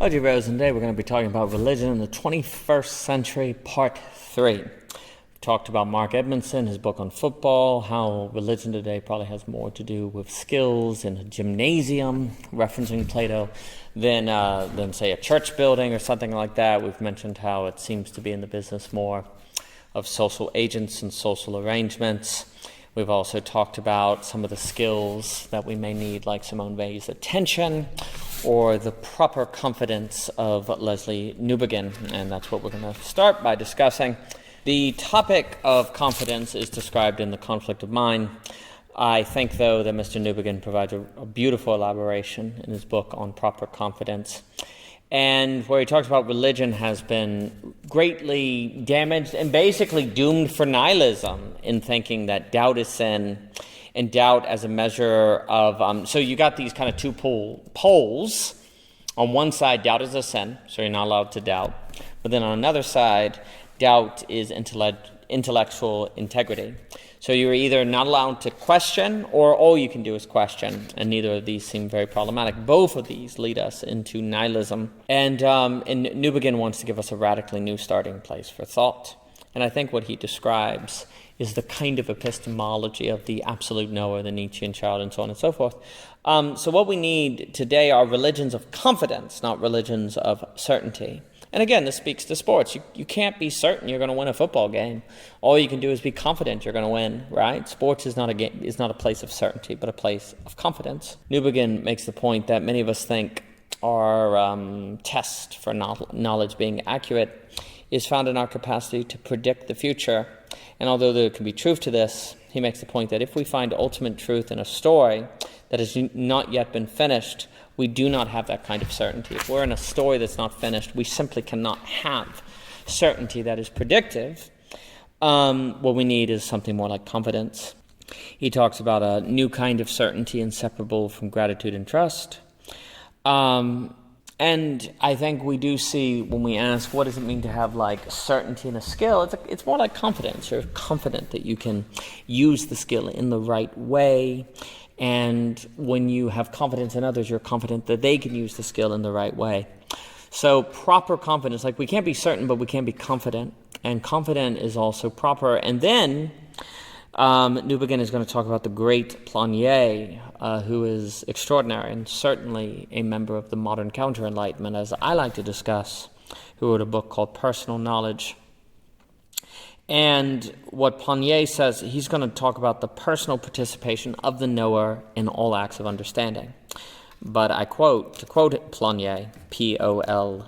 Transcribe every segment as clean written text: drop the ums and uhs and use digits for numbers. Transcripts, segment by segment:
Hello, Rose, and today we're going to be talking about religion in the 21st century, part 3. We talked about Mark Edmondson, his book on football, how religion today probably has more to do with skills in a gymnasium, referencing Plato, than say, a church building or something like that. We've mentioned how it seems to be in the business more of social agents and social arrangements. We've also talked about some of the skills that we may need, like Simone Weil's attention, or the proper confidence of Lesslie Newbigin, and that's what we're going to start by discussing. The topic of confidence is described in The Conflict of Mind. I think, though, that Mr. Newbigin provides a beautiful elaboration in his book on proper confidence, and where he talks about religion has been greatly damaged and basically doomed for nihilism in thinking that doubt is sin, and doubt as a measure of... so you got these kind of two poles. On one side, doubt is a sin, so you're not allowed to doubt. But then on another side, doubt is intellectual integrity. So you're either not allowed to question, or all you can do is question, and neither of these seem very problematic. Both of these lead us into nihilism. And Newbigin wants to give us a radically new starting place for thought. And I think what he describes is the kind of epistemology of the absolute knower, the Nietzschean child, and so on and so forth. So what we need today are religions of confidence, not religions of certainty. And again, this speaks to sports. You can't be certain you're going to win a football game. All you can do is be confident you're going to win, right? Sports is not a place of certainty, but a place of confidence. Newbigin makes the point that many of us think our test for knowledge being accurate is found in our capacity to predict the future. And although there can be truth to this, he makes the point that if we find ultimate truth in a story that has not yet been finished, we do not have that kind of certainty. If we're in a story that's not finished, we simply cannot have certainty that is predictive. What we need is something more like confidence. He talks about a new kind of certainty inseparable from gratitude and trust. And I think we do see, when we ask, what does it mean to have like certainty in a skill? It's more like confidence. You're confident that you can use the skill in the right way. And when you have confidence in others, you're confident that they can use the skill in the right way. So proper confidence, like we can't be certain, but we can be confident. And confident is also proper. And then Newbigin is going to talk about the great Planier, who is extraordinary and certainly a member of the modern counter-enlightenment, as I like to discuss, who wrote a book called Personal Knowledge. And what Planier says, he's going to talk about the personal participation of the knower in all acts of understanding. But I quote, to quote Planier, P-O-L-A-N-Y-I,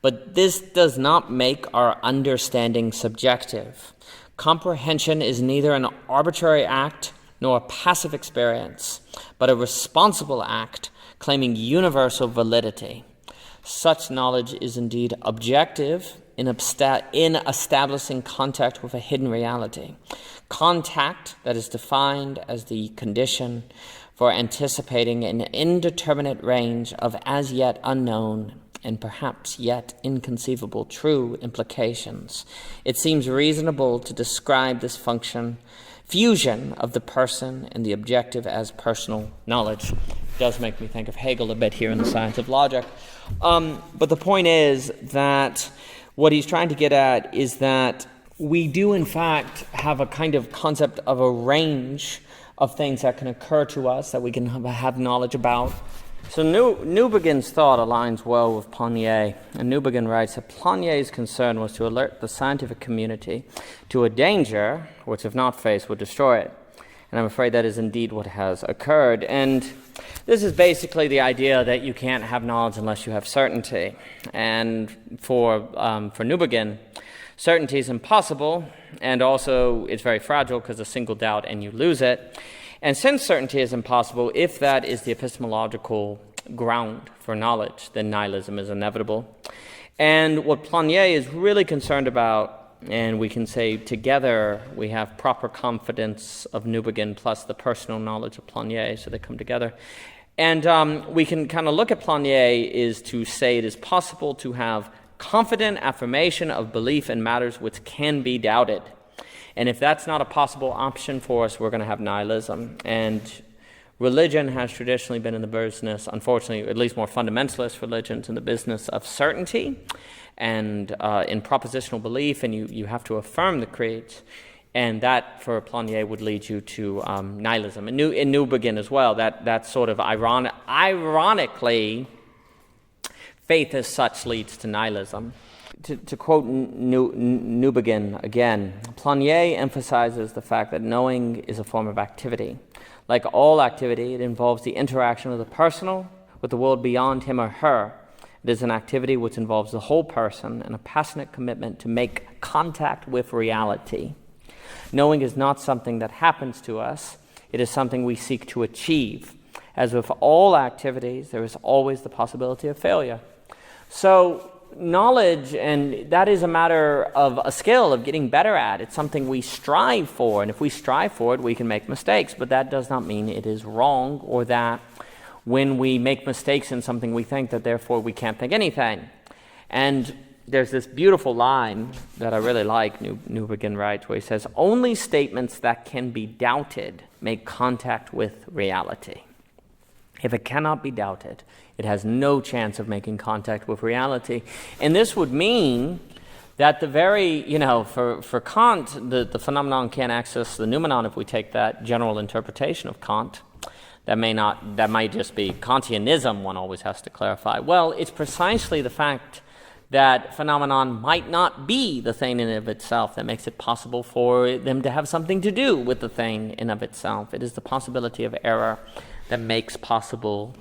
but this does not make our understanding subjective. Comprehension is neither an arbitrary act nor a passive experience, but a responsible act claiming universal validity. Such knowledge is indeed objective in establishing contact with a hidden reality. Contact that is defined as the condition for anticipating an indeterminate range of as yet unknown and perhaps yet inconceivable true implications. It seems reasonable to describe this fusion of the person and the objective as personal knowledge. It does make me think of Hegel a bit here in The Science of Logic. But the point is that what he's trying to get at is that we do in fact have a kind of concept of a range of things that can occur to us that we can have knowledge about. So Newbigin's thought aligns well with Planier, and Newbigin writes that Planier's concern was to alert the scientific community to a danger which, if not faced, would destroy it. And I'm afraid that is indeed what has occurred. And this is basically the idea that you can't have knowledge unless you have certainty. And for Newbigin, certainty is impossible, and also it's very fragile because a single doubt and you lose it. And since certainty is impossible, if that is the epistemological ground for knowledge, then nihilism is inevitable. And what Planier is really concerned about, and we can say together we have proper confidence of Newbigin plus the personal knowledge of Planier, so they come together. And we can kind of look at Planier is to say it is possible to have confident affirmation of belief in matters which can be doubted. And if that's not a possible option for us, we're going to have nihilism. And Religion has traditionally been in the business, unfortunately, at least more fundamentalist religions, in the business of certainty and in propositional belief, and you have to affirm the creeds. And that, for Planier, would lead you to nihilism. In Newbigin as well, that sort of ironically, faith as such leads to nihilism. To quote Newbigin again, Planier emphasizes the fact that knowing is a form of activity. Like all activity, it involves the interaction of the personal with the world beyond him or her. It is an activity which involves the whole person and a passionate commitment to make contact with reality. Knowing is not something that happens to us. It is something we seek to achieve. As with all activities, there is always the possibility of failure. So knowledge, and that is a matter of a skill, of getting better at. It's something we strive for, and if we strive for it, we can make mistakes, but that does not mean it is wrong, or that when we make mistakes in something, we think that therefore we can't think anything. And there's this beautiful line that I really like, Newbigin writes, where he says, only statements that can be doubted make contact with reality. If it cannot be doubted, it has no chance of making contact with reality. And this would mean that the very, for Kant, the phenomenon can't access the noumenon if we take that general interpretation of Kant. That might just be Kantianism, one always has to clarify. Well, it's precisely the fact that phenomenon might not be the thing in and of itself that makes it possible for them to have something to do with the thing in of itself. It is the possibility of error that makes possible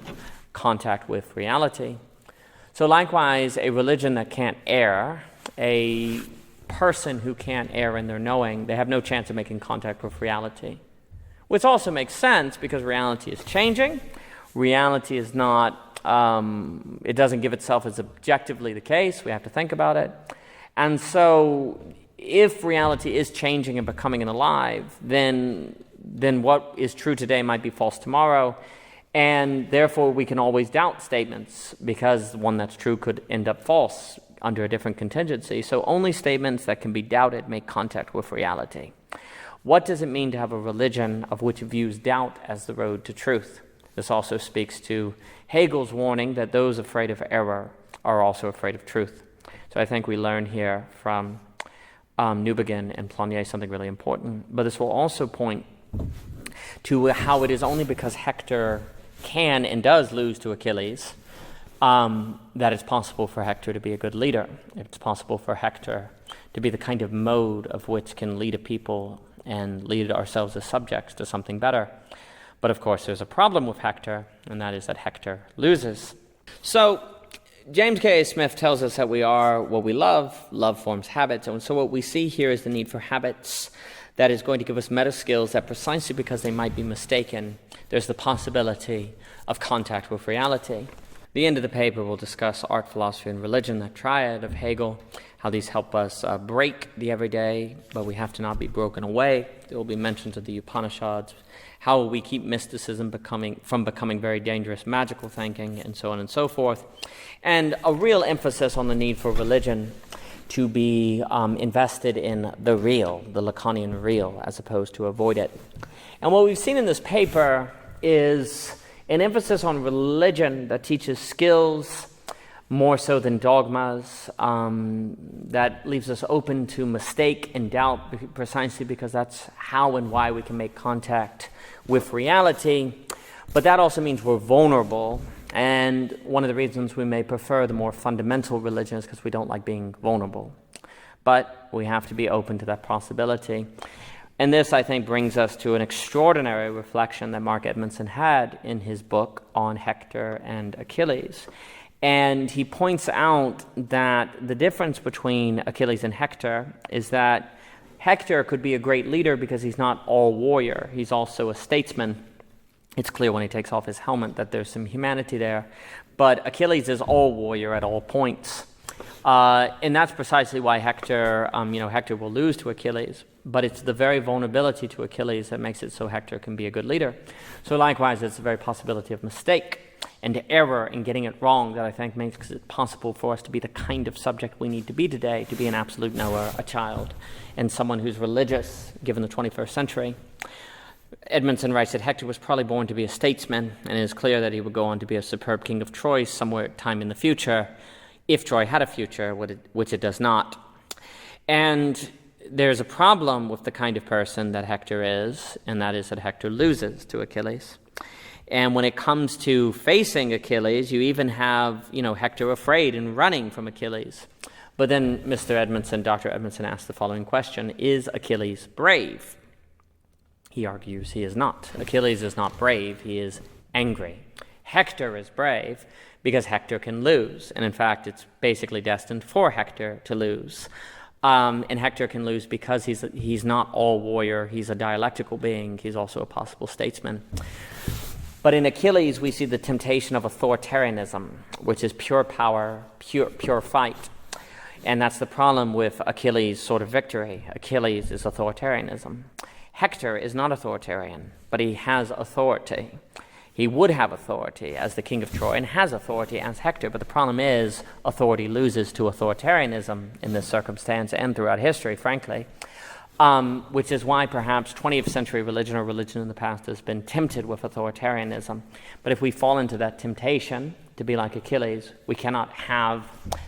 contact with reality. So likewise, a religion that can't err, a person who can't err in their knowing, they have no chance of making contact with reality. Which also makes sense because reality is changing. Reality is not, it doesn't give itself as objectively the case. We have to think about it. And so if reality is changing and becoming alive, then what is true today might be false tomorrow. And therefore, we can always doubt statements because one that's true could end up false under a different contingency. So only statements that can be doubted make contact with reality. What does it mean to have a religion of which views doubt as the road to truth? This also speaks to Hegel's warning that those afraid of error are also afraid of truth. So I think we learn here from Newbigin and Planier something really important. But this will also point to how it is only because Hector can and does lose to Achilles that it's possible for Hector to be a good leader. It's possible for Hector to be the kind of mode of which can lead a people and lead ourselves as subjects to something better. But of course there's a problem with Hector, and that is that Hector loses. So James K.A. Smith tells us that we are what we love. Love forms habits. And so what we see here is the need for habits that is going to give us meta skills that precisely because they might be mistaken, there's the possibility of contact with reality. The end of the paper will discuss art, philosophy, and religion, that triad of Hegel, how these help us break the everyday, but we have to not be broken away. There will be mentions of the Upanishads, how we keep mysticism from becoming very dangerous magical thinking, and so on and so forth. And a real emphasis on the need for religion to be invested in the real, the Lacanian real, as opposed to avoid it. And what we've seen in this paper is an emphasis on religion that teaches skills more so than dogmas, that leaves us open to mistake and doubt precisely because that's how and why we can make contact with reality. But that also means we're vulnerable, and one of the reasons we may prefer the more fundamental religion is because we don't like being vulnerable. But we have to be open to that possibility. And this, I think, brings us to an extraordinary reflection that Mark Edmondson had in his book on Hector and Achilles. And he points out that the difference between Achilles and Hector is that Hector could be a great leader because he's not all warrior. He's also a statesman. It's clear when he takes off his helmet that there's some humanity there. But Achilles is all warrior at all points. And that's precisely why Hector will lose to Achilles. But it's the very vulnerability to Achilles that makes it so Hector can be a good leader. So likewise, it's the very possibility of mistake and error in getting it wrong that I think makes it possible for us to be the kind of subject we need to be today, to be an absolute knower, a child, and someone who's religious, given the 21st century. Edmondson writes that Hector was probably born to be a statesman, and it is clear that he would go on to be a superb king of Troy somewhere time in the future, if Troy had a future, which it does not. And there's a problem with the kind of person that Hector is, and that is that Hector loses to Achilles. And when it comes to facing Achilles, you even have, Hector afraid and running from Achilles. But then Dr. Edmondson asks the following question: is Achilles brave? He argues he is not. Achilles is not brave, he is angry. Hector is brave because Hector can lose. And in fact, it's basically destined for Hector to lose. And Hector can lose because he's not all warrior, he's a dialectical being, he's also a possible statesman. But in Achilles, we see the temptation of authoritarianism, which is pure power, pure fight. And that's the problem with Achilles' sort of victory. Achilles is authoritarianism. Hector is not authoritarian, but he has authority. He would have authority as the king of Troy and has authority as Hector, but the problem is authority loses to authoritarianism in this circumstance and throughout history, frankly, which is why perhaps 20th century religion or religion in the past has been tempted with authoritarianism. But if we fall into that temptation to be like Achilles, we cannot have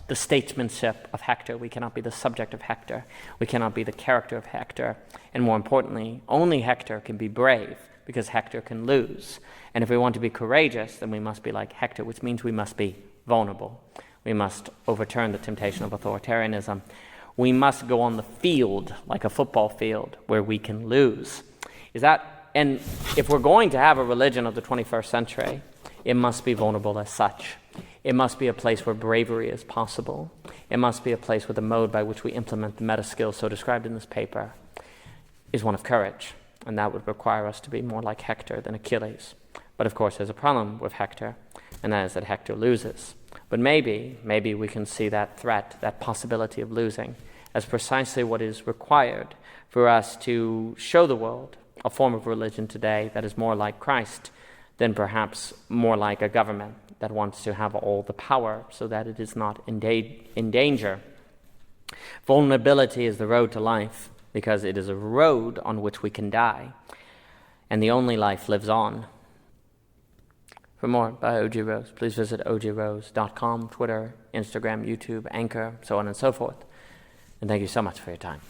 the statesmanship of Hector. We cannot be the subject of Hector. We cannot be the character of Hector. And more importantly, only Hector can be brave because Hector can lose. And if we want to be courageous, then we must be like Hector, which means we must be vulnerable. We must overturn the temptation of authoritarianism. We must go on the field, like a football field, where we can lose. And if we're going to have a religion of the 21st century, it must be vulnerable as such. It must be a place where bravery is possible. It must be a place where the mode by which we implement the meta skills so described in this paper is one of courage. And that would require us to be more like Hector than Achilles. But of course, there's a problem with Hector, and that is that Hector loses. But maybe we can see that threat, that possibility of losing, as precisely what is required for us to show the world a form of religion today that is more like Christ than perhaps more like a government that wants to have all the power so that it is not in danger. Vulnerability is the road to life because it is a road on which we can die, and the only life lives on. For more by O.G. Rose, please visit ogrose.com, Twitter, Instagram, YouTube, Anchor, so on and so forth. And thank you so much for your time.